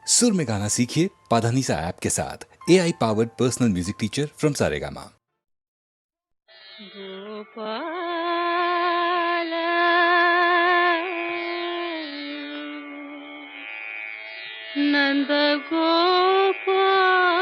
सुर में गाना सीखिए पाधानीसा ऐप के साथ। AI powered personal music teacher from Saregama. Nand Gopal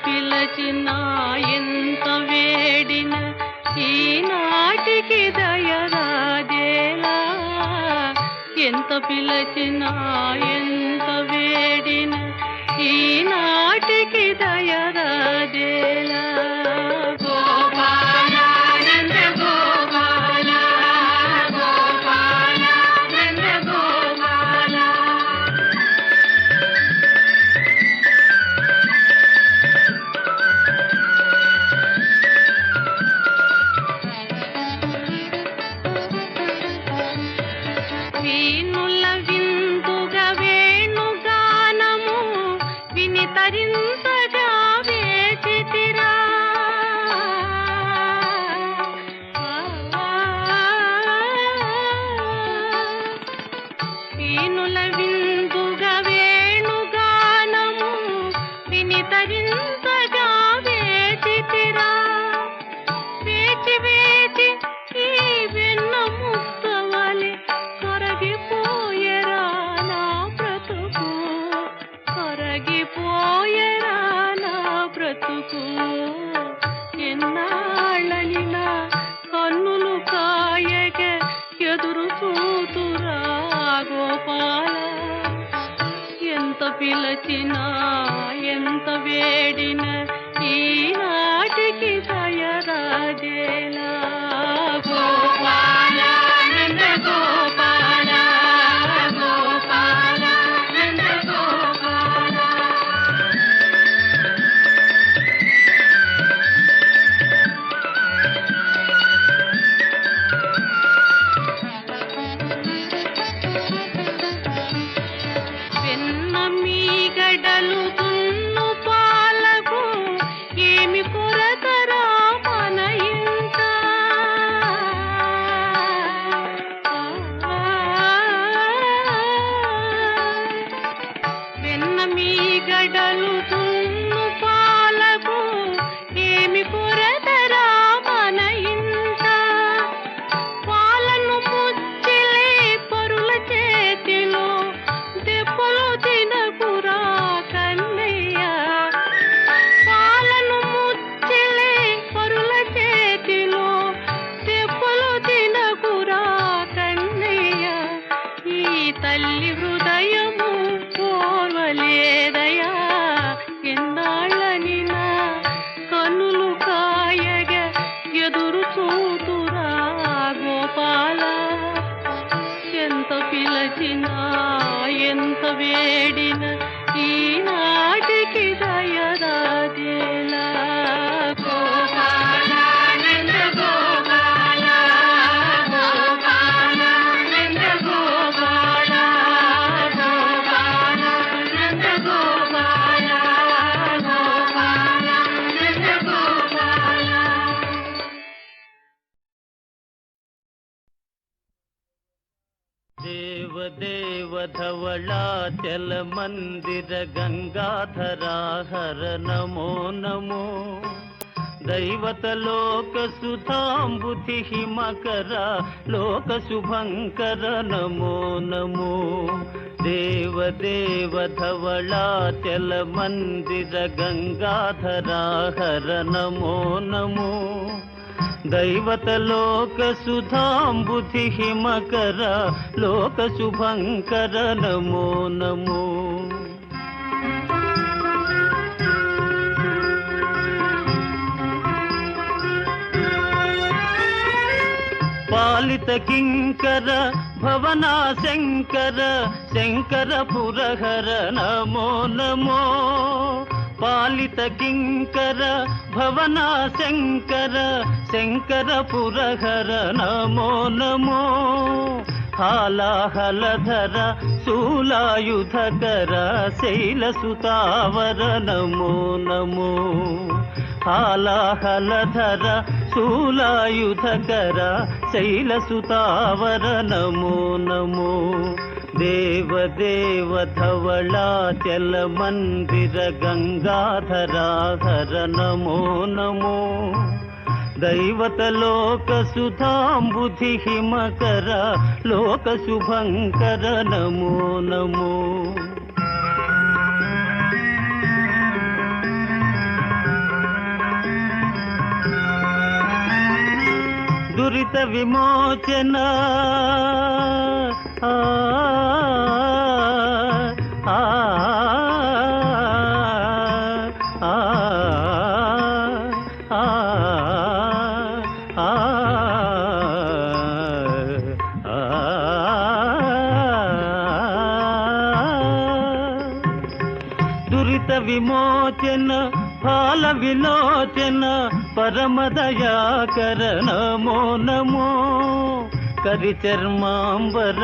పిలచినా ఎంత వేడిన ఈనాటికి దయరాజేలా ఎంత పిలచినా ఎంత వేడిన ఈనాటికి దయరాజేలా గోపాల నంద గోపాల గోపాల నంద గోపాల వీణుల విందుగా వేణుగానము విని తరింపగా వేచితిరా వీణుల విందుగా వేణుగానము విని తరింపగా వేచితిరా వేచి వేచి ఈ వెన్న ముక్కవలి కొరగిపోయేరా నా బ్రతుకు కొరగిపోయేరా నా బ్రతుకు ఎన్నాళ్ళని నా కన్నులు కాయగ ఎదురు చూతురా గోపాల ఎంత పిలచినా ఎంత వేడిన ఈనాటికి దయరాజేలా గోపాల నంద గోపాల గోపాల నంద గోపాల వెన్న మీగడలు దున్ను పాలకు ఏమి కొరతరా మన ఇంట వెన్న మీగడలు దున్ను పాలకు ఏమి కొరతరా మన ఇంట పాలను ముచ్చిలే పరుల చేతిలో దెబ్బలు తినకురా కన్నయ్య పాలను ముచ్చిలే పరుల చేతిలో దెబ్బలు తినకురా కన్నయ్య ఈ తల్లి హృదయము కోరలేదయా ఎన్నాళ్ళని నా కన్నులు కాయగ ఎదురు చూతురా గోపాల ఎంత పిలచినా ఎంత వేడిన ఈనాటికి దయరాజేలా గోపాల నంద గోపాల గోపాల నంద గోపాల గోపాల నంద గోపాల గోపాల నంద గోపాల దేవ దేవ ధవళాచల మందిర గంగాధరా హర నమో నమో దైవత లోక సుధాంబుధి హిమకర లోక శుభంకర నమో నమో దేవ దేవ ధవళాచల మందిర గంగాధరా హర నమో నమో దైవత లోక సుధాంబుధి హిమకర లోక శుభంకర నమో నమో పాలిత కింకర భవనా శంకర శంకర పురహర నమో నమో పాలిత కింకర భవనా శంకర శంకర పురహర నమో నమో హాలాహలధర శూలాయుధకర శైలసుతావర నమో నమో హాలాహలధర శూలాయుధకర శైలసుతావర నమో నమో దేవదేవ ధవళాచల మందిర గంగాధరాహర నమో నమో దైవతలోక సుధాంబుధి హిమకర లోక శుభంకర నమో నమో దురిత విమోచన ఆ ఆ ఆ దురిత విమోచన ఫాల విలోచన పరమదయాకర నమో నమో కరిచర్మాంబర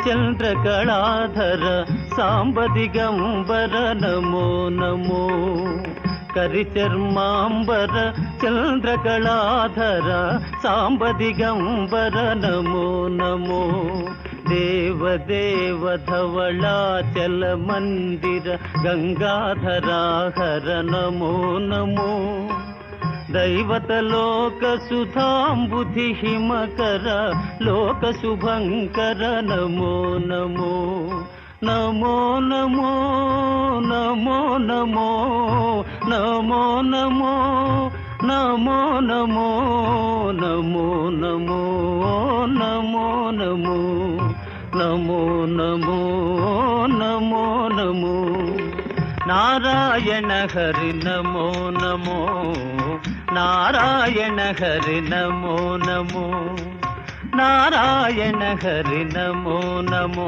చంద్రకళాధర సాంబదిగంబర నమో నమో కరిచర్మాంబర చంద్రకళాధర సాంబదిగంబర నమో నమో దేవదేవ ధవళాచల మందిర గంగాధరాహర నమో నమో దైవతలోక సుధాంబుధి హిమకర లోక శుభంకర నమో నమో నమో నమో నమో నమో నమో నమో నమో నమో నమో నమో నమో నమో నమో నమో నమో నమో నారాయణ హరి నమో నమో నారాయణ హరి నమో నమో నారాయణ హరి నమో నమో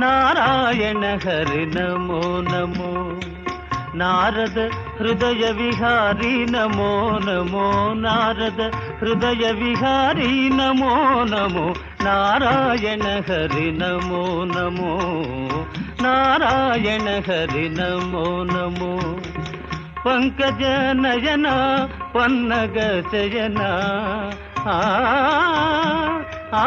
నారాయణ హరి నమో నమో నారద హృదయ విహారీ నమో నమో నారద హృదయ విహారీ నమో నమో నారాయణ హరి నమో నమో నారాయణ హరి నమో నమో పంకజ నయన పన్నగ శయన ఆ ఆ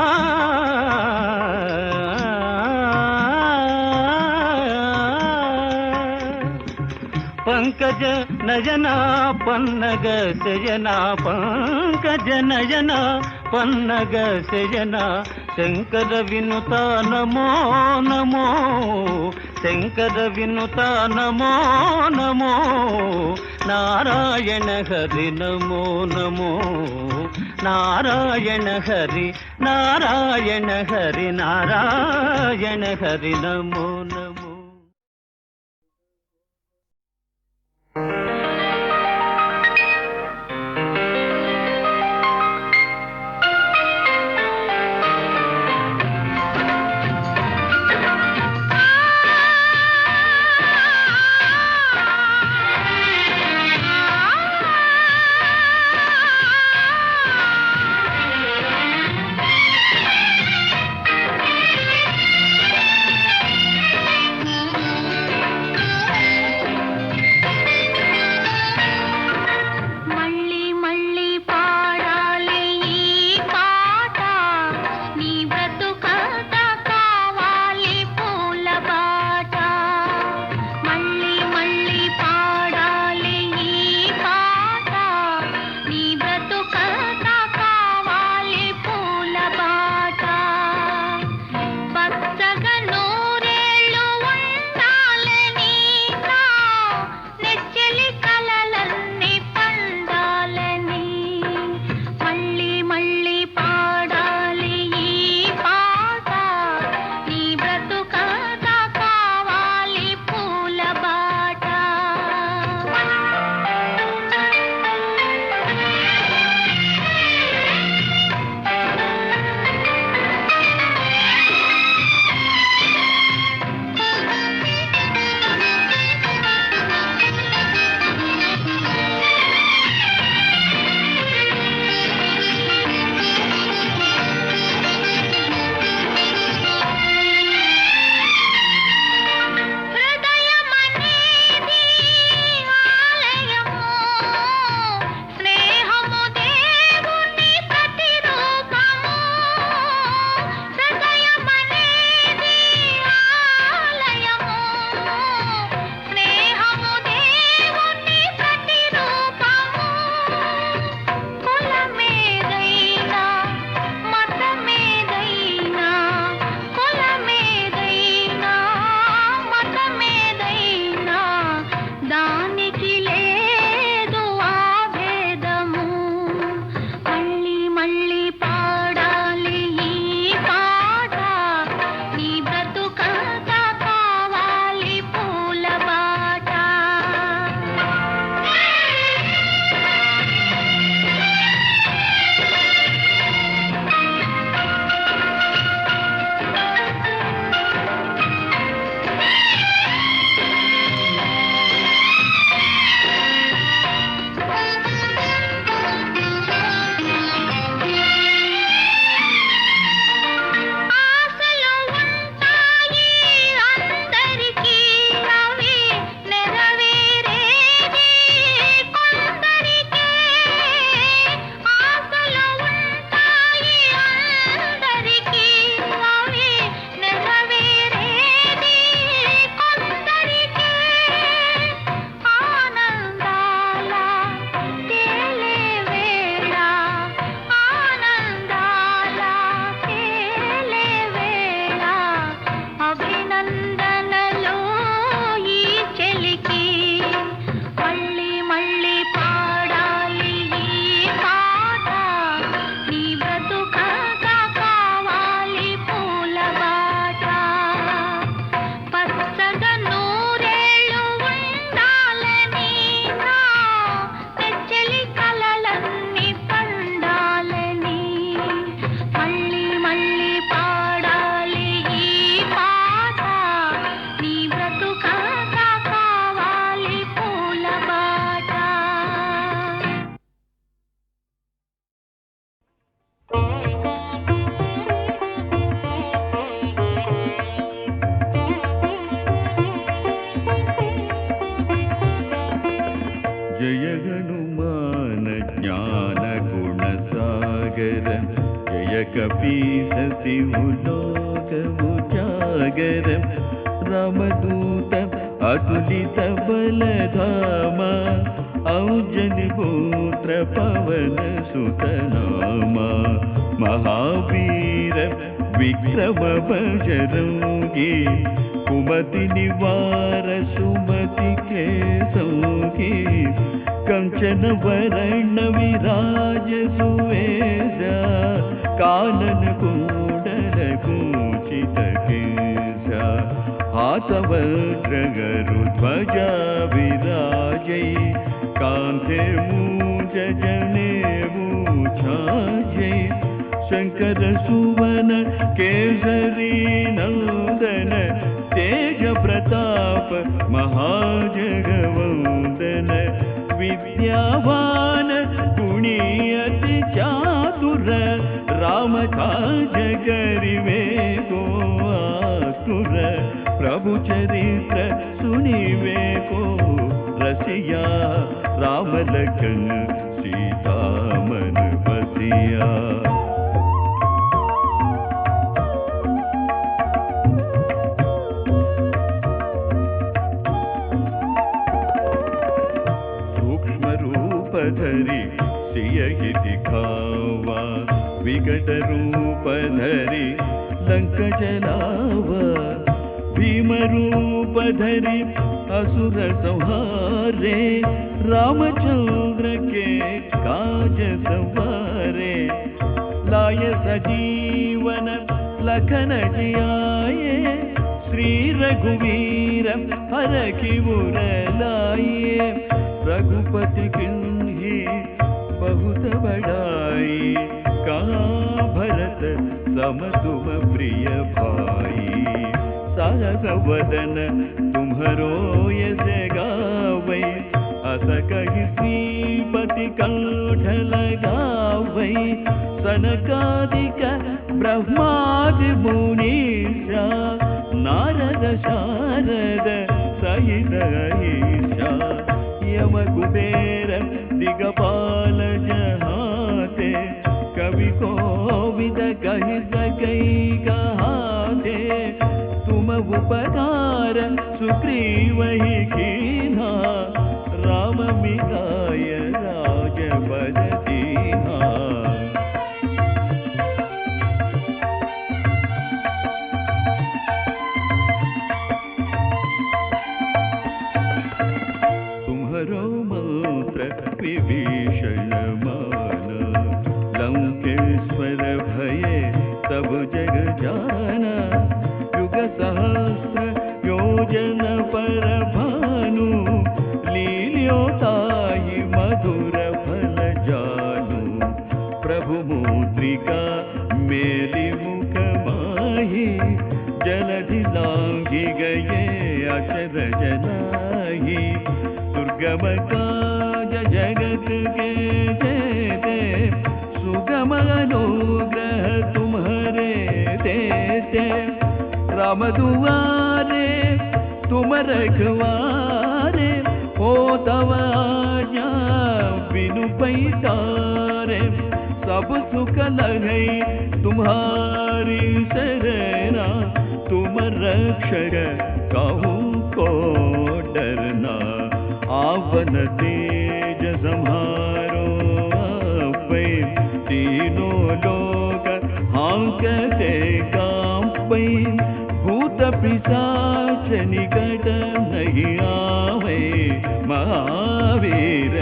పంకజ నయన పన్నగ శయన పంకజ నయన పన్నగ శయన శంకర వినుత నమో నమో శంకర వినుత నమో నమో నారాయణ హరి నమో నమో నారాయణ హరి నారాయణ హరి నారాయణ హరి నమో నమో दिवुलोकमु जागरं रामदूत अतुलित बलधाम औजनिपुत्र पवन सुतनाम महावीर विक्रम बजरंगी कुमति निवार सुमति के संगी कंचन वरण विराज सुवेदा कानन कुंडल कुंचित केसा हाथवज्र गरुध्वजा विराजै कांधे मूंज जनेऊ छाजै शंकर सुवन केसरी नंदन तेज प्रताप महाजगवंदन विद्यावान गुणी अति चातुर राम काज करिवे को आतुर प्रभु चरित्र सुनिवे को रसिया राम लखन सीता मन बसिया धरि सियहि दिखावा विकट रूप धरि लंक जलावा भीम रूप धरि असुर संहारे रामचंद्र के काज संवारे लाय सजीवन लखन जियाए श्री रघुवीर हरखि उर लाए रघुपति किन्ही बहुत बड़ाई कहाँ भरत सम तुम प्रिय भाई सहस वदन तुम्हरो यस गावै अस कहि श्रीपति कंठ लगावै सनकादिक ब्रह्मादि मुनीषा नारद शारद सहित ईशा यम कुबेर दिगपाल जहाते कवि कोविद कहि सकै कहाते तुम उपकार सुग्रीवहि कीन्हा राम मिलाय राजपद दीन्हा विभीषण मान लंकेश्वर भये सब जग जाना युग सहस्र योजन पर भानु लील्योताहि मधुर फल जानू प्रभु मुद्रिका मेलि मुख माही जलधि लांघि गए अचर जनाही दुर्गम काज जगत के देते सुगम अनुग्रह तुम्हारे देते राम दुआरे तुम रखवारे हो तव आज्ञा बिनु पैतारे सब सुख लगे तुम्हारी शरणा तुम रक्षक कहूँ को डरना आवन तेज सम्हारो आपै तीनों लोक हांकते कांपै भूत पिशाच निकट नहीं आवे महावीर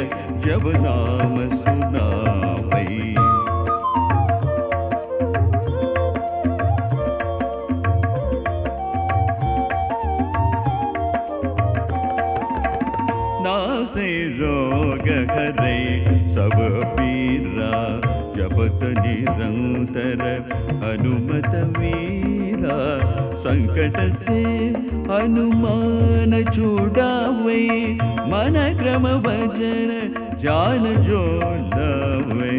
जब नाम सुनावै नासे रोग हरै सब पीरा जपत निरंतर हनुमत वीरा संकट से हनुमान छुड़ावे मन क्रम वचन जान जो लावे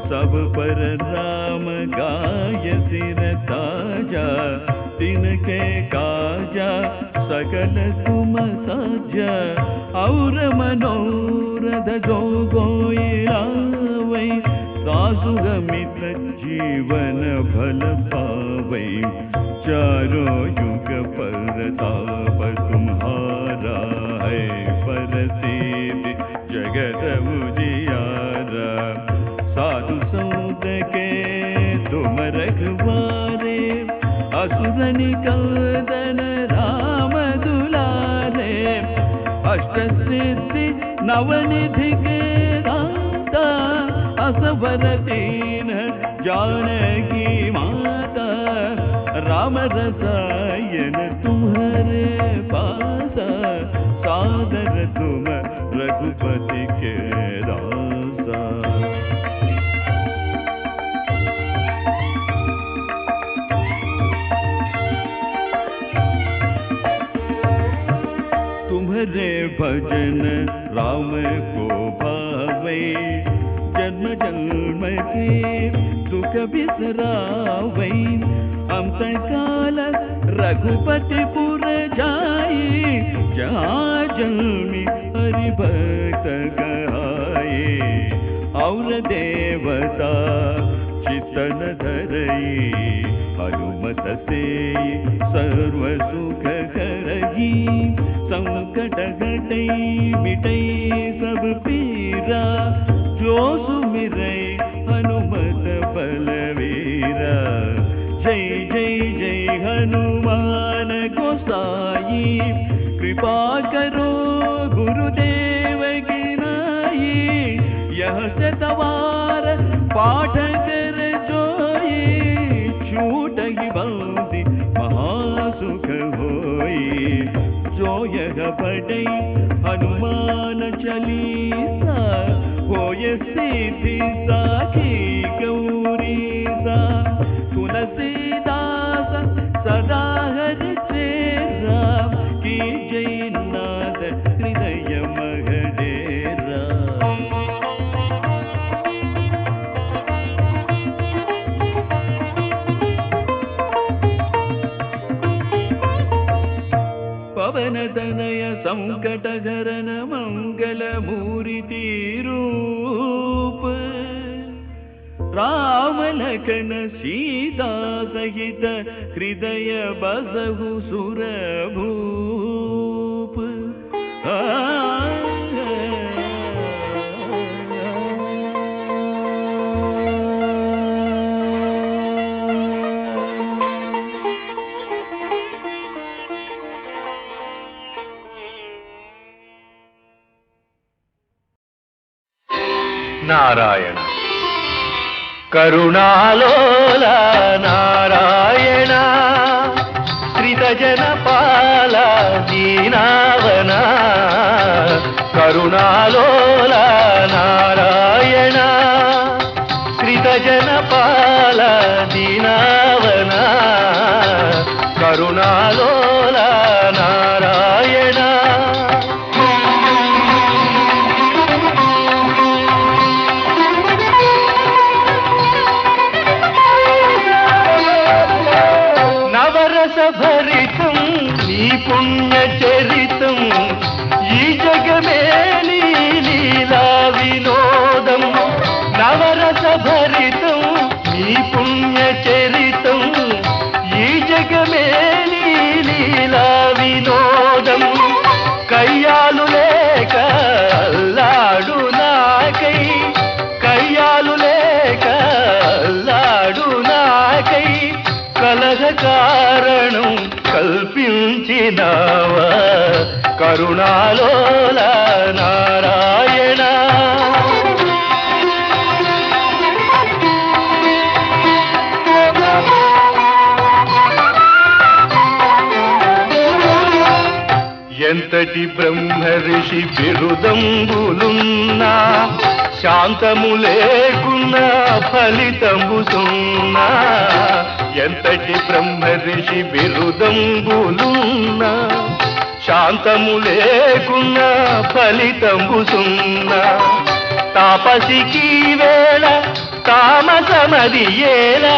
सब पर राम गाय सिर ताजा तिनके काजा सकल तुम साजा और मनोरथ जो गोई लावै सासुर मित्र जीवन भल पावै चारों युग परताप तुम्हारा है परसिद्ध जगत उजियारा साधु संत के तुम रखवारे असुर निकंदन राम दुलारे अष्ट सिद्धि नवनिधि के दाता असवर दीन जानकी माता राम रसायन तुम्हारे पासा सादर तुम रघुपति के दासा तुम्हारे भजन राम को भावे जन्म जन्म के दुख बिसरावे अंत काल रघुपतिपुर जाई जहाँ जन्मी हरि भक्त कहाए और देवता चितन धरई हनुमत से सर्व सुख करही संकट घटई मिटई सब पीरा जो सुमिरै हनुमत बलवीरा जय जय जय हनुमान गोसाई कृपा करो गुरुदेव की नाई यह सतवार पाठ कर जोई छूट ही बंदी महासुख होई जो यह पढ़ई हनुमान चालीसा होय सिद्धि साखी गौरी सा तुलसीदास सदा हरि चेरा की जय नाद हृदय मगडेरा पवन तनय संकट हरण मंगल मूर्ति रूप राम लखन सीता सहित हृदय बसहु सुर भूप నారాయణ కరుణాలోల నారాయణ శ్రితజనపాల దీనావన కరుణాలోల నారాయణ శ్రితజనపాల దీనావన కరుణాలోల నారాయణ భరితం నీ పుణ్య చరితం ఈ జగమే నీ లీలా వినోదం నవరస భరితం నీ పుణ్య చరితం ఈ జగమే నీ లీలా వినోదం కయ్యాలు లేక అల్లాడు నాకై కయ్యాలు లేక అల్లాడు నాకై కలహ కారణం కల్పించినావా కరుణాలోల నారాయణ ఎంతటి బ్రహ్మ ఋషి బిరుదంబులున్నా శాంతము లేకున్నా ఫలితంబు సున్నా ఎంతటి బ్రహ్మ ఋషి బిరుదంబులున్నా శాంతము లేకున్నా ఫలితంబు సున్నా తాపసికి వేళ తామసమది ఏలా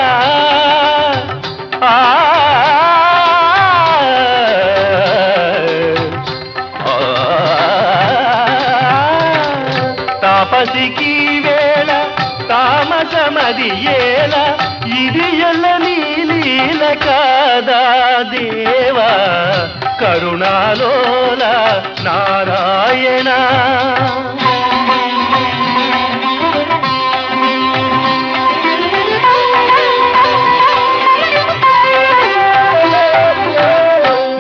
తాపసికి వేళ తామసమ తామసమది ఏలా ఇది ఎల్ల నీలీల కాదా దేవా కరుణాలోల నారాయణ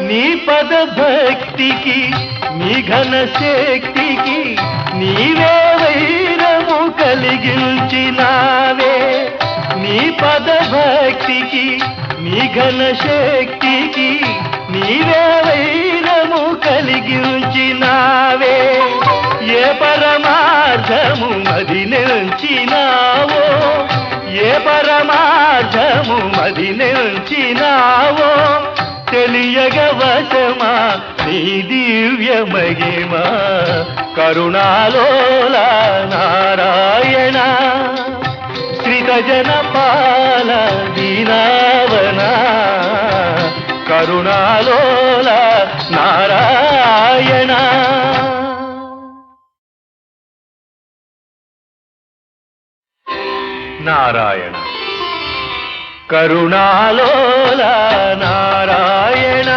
నీ పద భక్తికి నీ ఘన శక్తికి నీవే వైరము కలిగించినావే నీ పద భక్తికి నీ ఘన శక్తికి నీవే వైరము కలిగించినావే ఏ పరమార్థము మది నిలిచినావో ఏ పరమార్థము మది నిలిచినావో తెలియగ వశమా నీ దివ్య మహిమా కరుణాలోల నారాయణ శ్రిత జనపాల దీనావన కరుణాలోల నారాయణ నారాయణ కరుణాలోల నారాయణ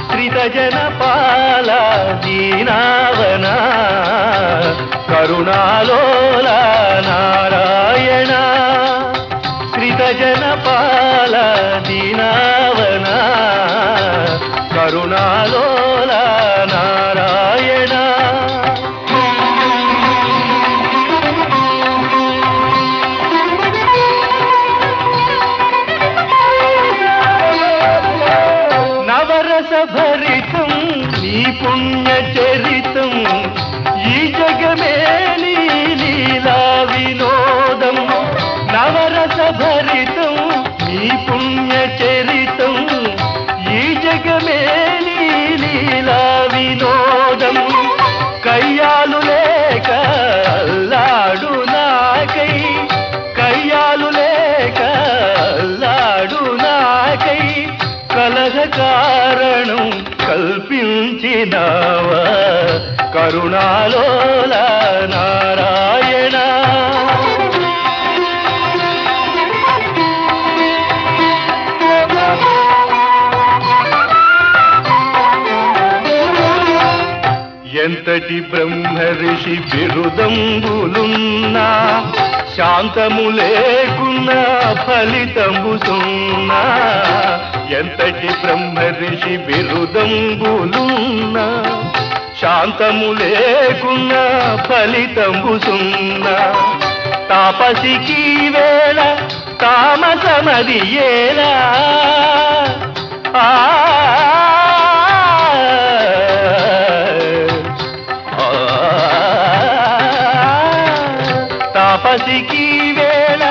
శ్రిత జనపాల దీనావన కరుణాలోల నారాయణ శ్రిత జనపాల దీనావన కరుణాలోల నారాయణ భరితం నీ పుణ్య చరితం ఈ జగమే నీ లీలా వినోదం నవరస భరితం నీ పుణ్య చరితం ఈ జగమే నీ లీలా వినోదం కయ్యాలు లేక అల్లాడు నాకై కయ్యాలు లేక అల్లాడు నాకై కలహ కారణం కల్పించినావా కరుణాలోల నారాయణ ఎంతటి బ్రహ్మ ఋషి బిరుదంబులున్నా శాంతము లేకున్నా ఫలితంబు సున్నా ఎంతటి బ్రహ్మ ఋషి బిరుదంబులున్నా శాంతము లేకున్నా ఫలితంబు సున్నా తాపసికి వేళ తామసమది ఏలా తాపసికి వేళ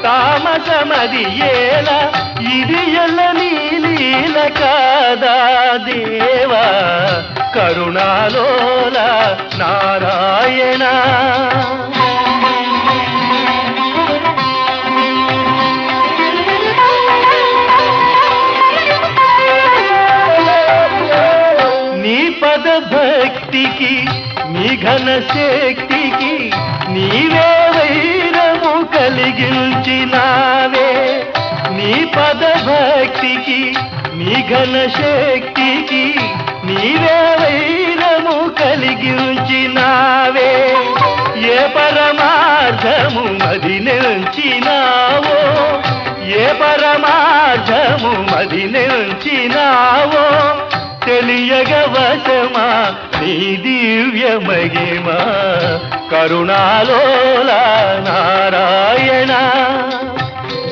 తామసమది ఏలా ఇది ఎల్ల నీలీల కాదా దేవా కరుణాలోల నారాయణ నీ పద భక్తికి నీ ఘన శక్తికి నీవే వైరము కలిగించినావే నీ పద భక్తికి నీ ఘన శక్తికి నీవే వైరము కలిగించినావే ఏ పరమార్థము మది నిలిచినావో ఏ పరమార్థము మది నిలిచినావో తెలియగ వశమా నీ దివ్య మహిమా కరుణాలోల నారాయణ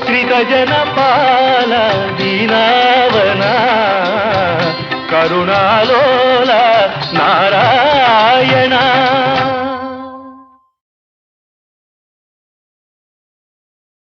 శ్రిత జనపాల దీనావన కరుణాలోల